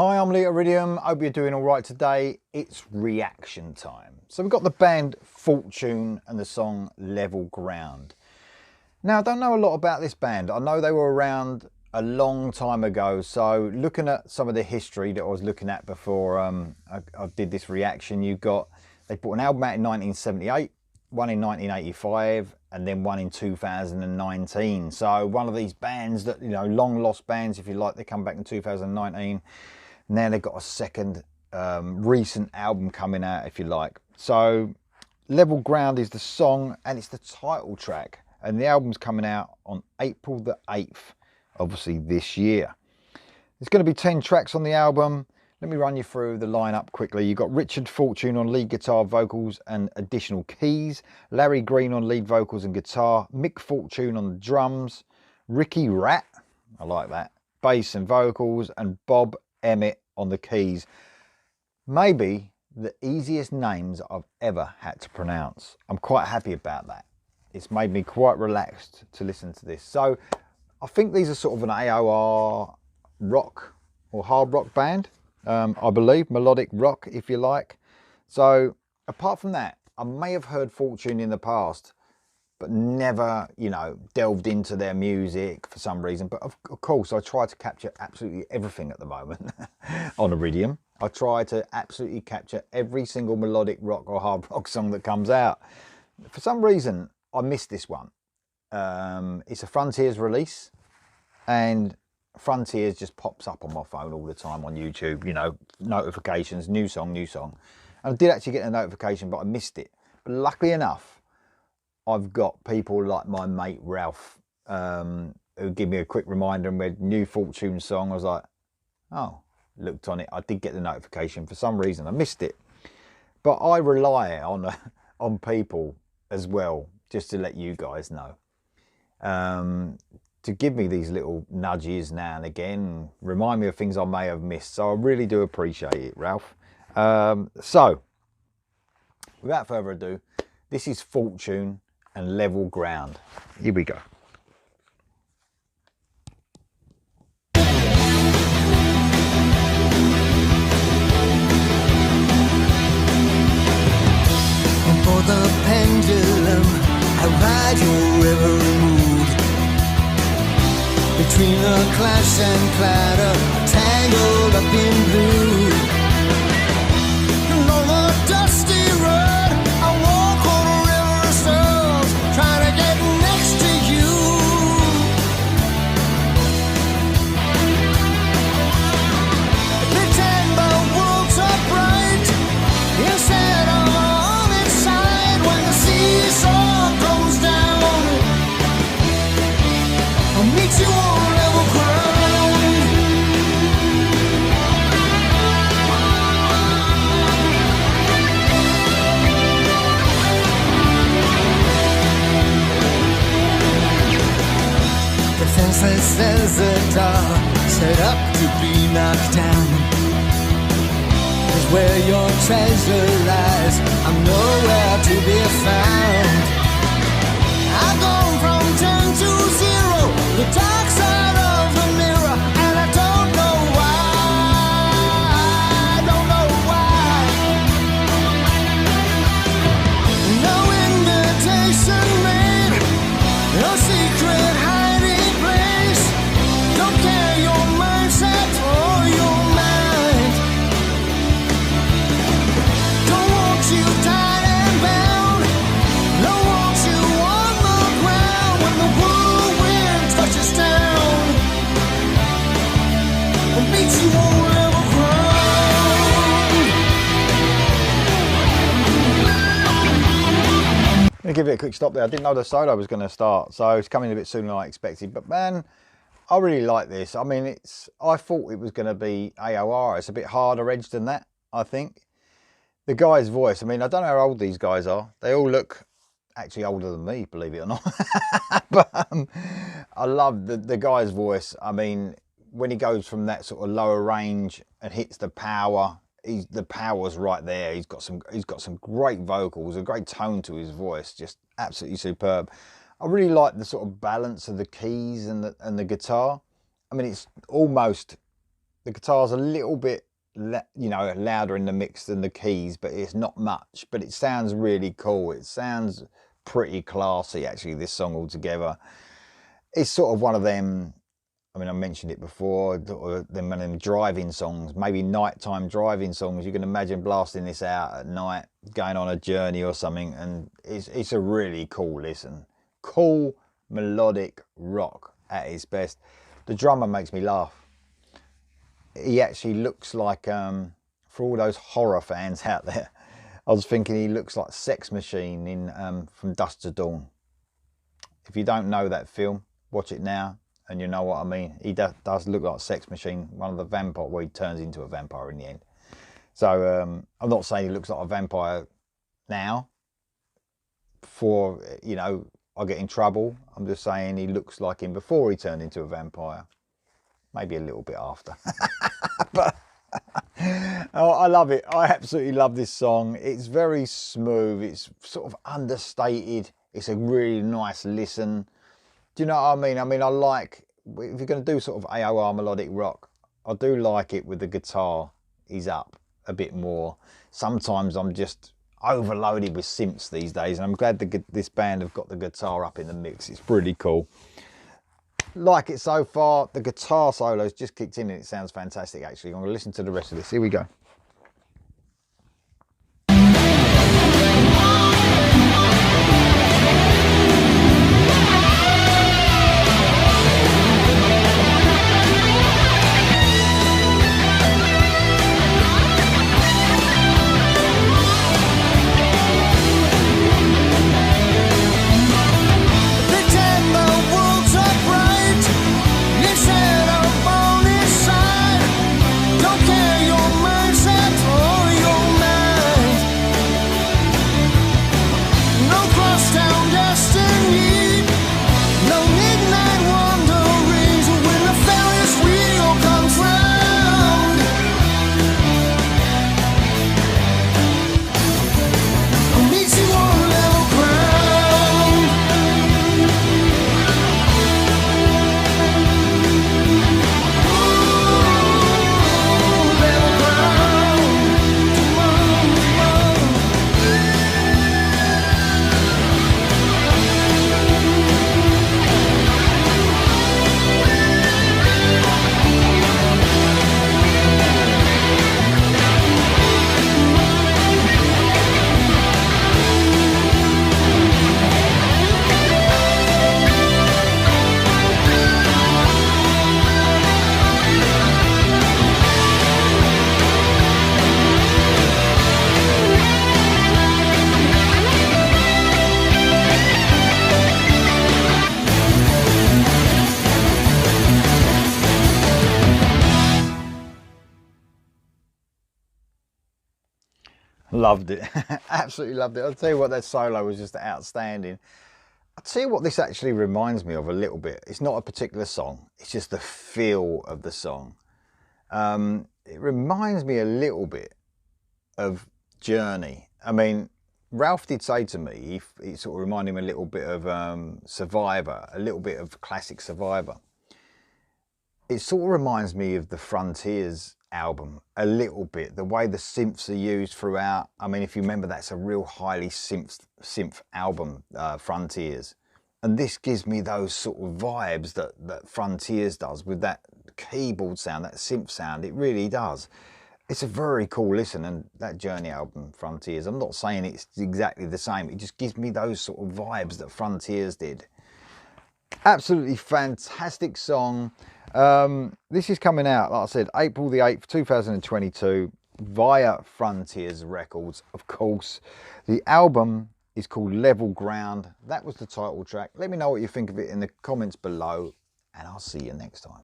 Hi, I'm Iridium. Hope you're doing all right today. It's reaction time. So we've got the band Fortune and the song Level Ground. Now, I don't know a lot about this band. I know they were around a long time ago. So looking at some of the history that I was looking at before I did this reaction, they put an album out in 1978, one in 1985, and then one in 2019. So one of these bands that, long lost bands, if you like, they come back in 2019. Now they've got a second recent album coming out, if you like. So Level Ground is the song and it's the title track. And the album's coming out on April the 8th, obviously this year. There's going to be 10 tracks on the album. Let me run you through the lineup quickly. You've got Richard Fortune on lead guitar, vocals and additional keys. Larry Green on lead vocals and guitar. Mick Fortune on the drums. Ricky Rat, I like that, bass and vocals. And Bob Emmett on the keys. Maybe the easiest names I've ever had to pronounce. I'm quite happy about that. It's made me quite relaxed to listen to this. So I think these are sort of an AOR rock or hard rock band. I believe melodic rock, if you like. So apart from that, I may have heard Fortune in the past, but never, delved into their music for some reason. But of course, I try to capture absolutely everything at the moment on Iridium. I try to absolutely capture every single melodic rock or hard rock song that comes out. For some reason, I missed this one. It's a Frontiers release, and Frontiers just pops up on my phone all the time on YouTube, notifications, new song. And I did actually get a notification, but I missed it. But luckily enough, I've got people like my mate Ralph, who give me a quick reminder and read new Fortune song. I was like, oh, looked on it. I did get the notification. For some reason, I missed it. But I rely on people as well, just to let you guys know, to give me these little nudges now and again, remind me of things I may have missed. So I really do appreciate it, Ralph. So without further ado, this is Fortune and Level Ground. Here we go. For the pendulum, I ride your every mood. Between the clash and clatter, tangled up in blue. And on the dusty road, I walk on a river of souls, trying to get next to you. Pretend the world's so bright, instead of sun goes down, I'll meet you on level ground. Defenseless as a doll, set up to be knocked down. Where your treasure lies, I'm nowhere to be found. I've gone from 10 to 0, the dark side of the mirror, and I don't know why. No invitation made, no secret hiding place. Don't care your mindset or your mind. You tied and bound, no want you on the ground when the whirlwind touches down and beats you on level ground. I'm gonna give it a quick stop there. I didn't know the solo was going to start, so it's coming a bit sooner than I expected. But man, I really like this. I mean, I thought it was going to be AOR. It's a bit harder edged than that, I think. The guy's voice, I mean, I don't know how old these guys are. They all look actually older than me, believe it or not. But I love the guy's voice. I mean, when he goes from that sort of lower range and hits the power, the power's right there. He's got some great vocals, a great tone to his voice, just absolutely superb. I really like the sort of balance of the keys and the guitar. I mean, it's almost The guitar's a little bit, you know, louder in the mix than the keys, but it's not much. But it sounds really cool. It sounds pretty classy, actually, this song altogether. It's sort of one of them, I mean, I mentioned it before, them driving songs, maybe nighttime driving songs. You can imagine blasting this out at night, going on a journey or something, and it's a really cool listen. Cool melodic rock at its best. The drummer makes me laugh. He actually looks like, for all those horror fans out there, I was thinking he looks like Sex Machine in From Dusk to Dawn. If you don't know that film, watch it now. And you know what I mean. He does look like Sex Machine, one of the vampire, well, he turns into a vampire in the end. So I'm not saying he looks like a vampire now, before, you know, I get in trouble. I'm just saying he looks like him before he turned into a vampire. Maybe a little bit after. But oh, I love it. I absolutely love this song. It's very smooth. It's sort of understated. It's a really nice listen. Do you know what I mean? I mean, I like, if you're going to do sort of AOR melodic rock, I do like it with the guitar is up a bit more. Sometimes I'm just overloaded with synths these days, and I'm glad this band have got the guitar up in the mix. It's pretty cool. Like it so far. The guitar solo's just kicked in and it sounds fantastic, actually. I'm going to listen to the rest of this. Here we go. Loved it. Absolutely loved it. I'll tell you what, that solo was just outstanding. I'll tell you what this actually reminds me of a little bit. It's not a particular song. It's just the feel of the song. It reminds me a little bit of Journey. I mean, Ralph did say to me, he sort of reminded me a little bit of Survivor, a little bit of classic Survivor. It sort of reminds me of the Frontiers album a little bit, the way the synths are used throughout. I mean, if you remember, that's a real highly synth album, Frontiers, and this gives me those sort of vibes that Frontiers does with that keyboard sound, that synth sound. It really does. It's a very cool listen, and that Journey album, Frontiers, I'm not saying it's exactly the same, it just gives me those sort of vibes that Frontiers did. Absolutely fantastic song. This is coming out, like I said, April the 8th, 2022, via Frontiers Records, of course. The album is called Level Ground. That was the title track. Let me know what you think of it in the comments below, and I'll see you next time.